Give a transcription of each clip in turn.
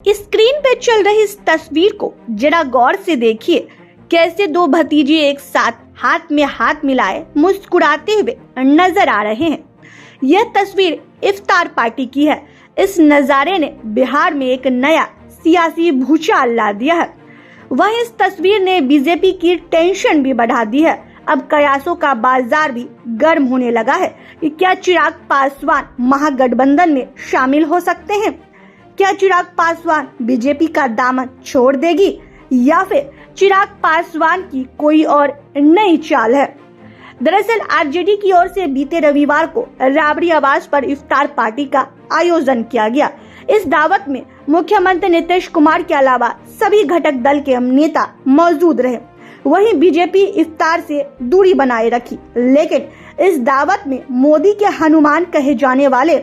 Screen पे चल रही इस तस्वीर को जरा गौर से देखिए। कैसे दो भतीजे एक साथ हाथ में हाथ मिलाए मुस्कुराते हुए नजर आ रहे हैं। यह तस्वीर इफ्तार पार्टी की है। इस नजारे ने बिहार में एक नया सियासी भूचाल ला दिया है। वहीं इस तस्वीर ने बीजेपी की टेंशन भी बढ़ा दी है। अब कयासों का बाजार भी गर्म होने लगा है कि क्या चिराग पासवान महागठबंधन में शामिल हो सकते हैं। क्या चिराग पासवान बीजेपी का दामन छोड़ देगी या फिर चिराग पासवान की कोई और नई चाल है। दरअसल आरजेडी की ओर से बीते रविवार को राबड़ी आवास पर इफ्तार पार्टी का आयोजन किया गया। इस दावत में मुख्यमंत्री नीतीश कुमार के अलावा सभी घटक दल के नेता मौजूद रहे। वहीं बीजेपी इफ्तार से दूरी बनाए रखी, लेकिन इस दावत में मोदी के हनुमान कहे जाने वाले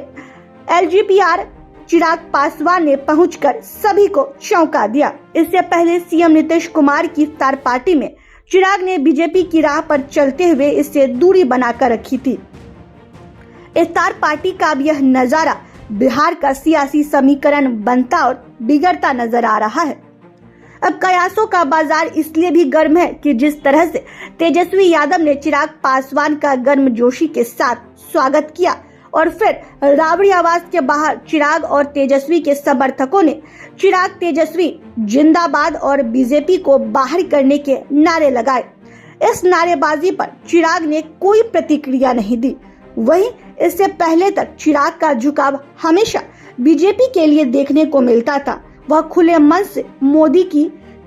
एलजीपीआर चिराग पासवान ने पहुंचकर सभी को चौंका दिया। इससे पहले सीएम नीतीश कुमार की इफ्तार पार्टी में चिराग ने बीजेपी की राह पर चलते हुए इससे दूरी बनाकर रखी थी। इफ्तार पार्टी का अब यह नजारा बिहार का सियासी समीकरण बनता और बिगड़ता नजर आ रहा है। अब कयासों का बाजार इसलिए भी गर्म है कि जिस तरह से तेजस्वी यादव ने चिराग पासवान का गर्मजोशी के साथ स्वागत किया और फिर राबड़ी आवास के बाहर चिराग और तेजस्वी के समर्थकों ने चिराग तेजस्वी जिंदाबाद और बीजेपी को बाहर करने के नारे लगाए। इस नारेबाजी पर चिराग ने कोई प्रतिक्रिया नहीं दी। वहीं इससे पहले तक चिराग का झुकाव हमेशा बीजेपी के लिए देखने को मिलता था। वह खुले मन से मोदी की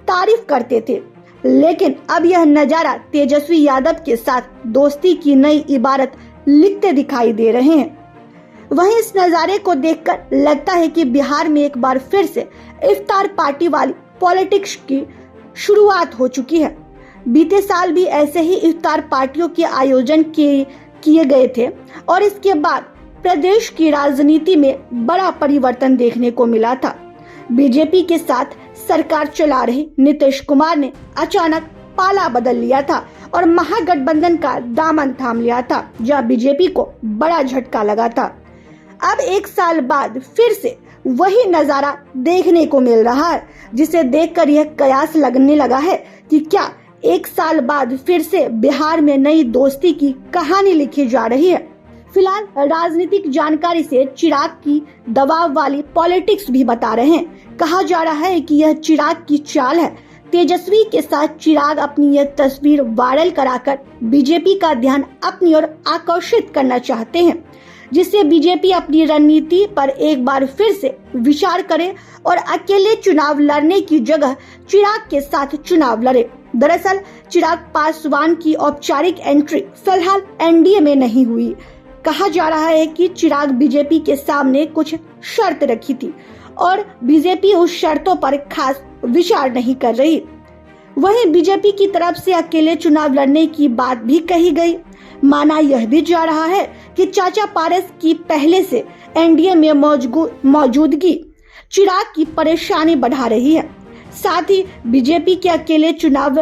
तारीफ करते थे, लेकिन अब यह नजारा तेजस्वी यादव के साथ दोस्ती की नई इबारत लिखते दिखाई दे रहे हैं। वहीं इस नजारे को देखकर लगता है कि बिहार में एक बार फिर से इफ्तार पार्टी वाली पॉलिटिक्स की शुरुआत हो चुकी है। बीते साल भी ऐसे ही इफ्तार पार्टियों के आयोजन किए गए थे और इसके बाद प्रदेश की राजनीति में बड़ा परिवर्तन देखने को मिला था। बीजेपी के साथ सरकार चला रहे नीतीश कुमार ने अचानक पाला बदल लिया था और महागठबंधन का दामन थाम लिया था, जहां बीजेपी को बड़ा झटका लगा था। अब एक साल बाद फिर से वही नजारा देखने को मिल रहा है, जिसे देखकर यह कयास लगने लगा है कि क्या एक साल बाद फिर से बिहार में नई दोस्ती की कहानी लिखी जा रही है। फिलहाल राजनीतिक जानकारी से चिराग की दबाव वाली पॉलिटिक्स भी बता रहे हैं। कहा जा रहा है कि यह चिराग की चाल है। तेजस्वी के साथ चिराग अपनी यह तस्वीर वायरल कराकर बीजेपी का ध्यान अपनी ओर आकर्षित करना चाहते हैं, जिससे बीजेपी अपनी रणनीति पर एक बार फिर से विचार करे और अकेले चुनाव लड़ने की जगह चिराग के साथ चुनाव लड़े। दरअसल चिराग पासवान की औपचारिक एंट्री फिलहाल एनडीए में नहीं हुई। कहा जा रहा है कि चिराग बीजेपी के सामने कुछ शर्त रखी थी और बीजेपी उस शर्तों पर खास विचार नहीं कर रही। वहीं बीजेपी की तरफ से अकेले चुनाव लड़ने की बात भी कही गई। माना यह भी जा रहा है कि चाचा पारस की पहले से एनडीए में मौजूदगी चिराग की परेशानी बढ़ा रही है। साथ ही बीजेपी के अकेले चुनाव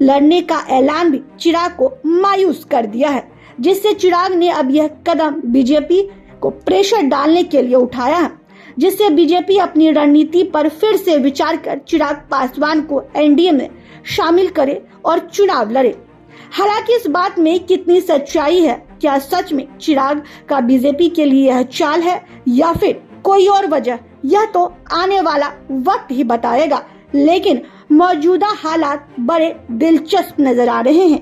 लड़ने का ऐलान भी चिराग को मायूस कर दिया है, जिससे चिराग ने अब यह कदम बीजेपी को प्रेशर डालने के लिए उठाया है, जिससे बीजेपी अपनी रणनीति पर फिर से विचार कर चिराग पासवान को एनडीए में शामिल करे और चुनाव लड़े। हालांकि इस बात में कितनी सच्चाई है, क्या सच में चिराग का बीजेपी के लिए यह चाल है या फिर कोई और वजह, यह तो आने वाला वक्त ही बताएगा। लेकिन मौजूदा हालात बड़े दिलचस्प नजर आ रहे हैं।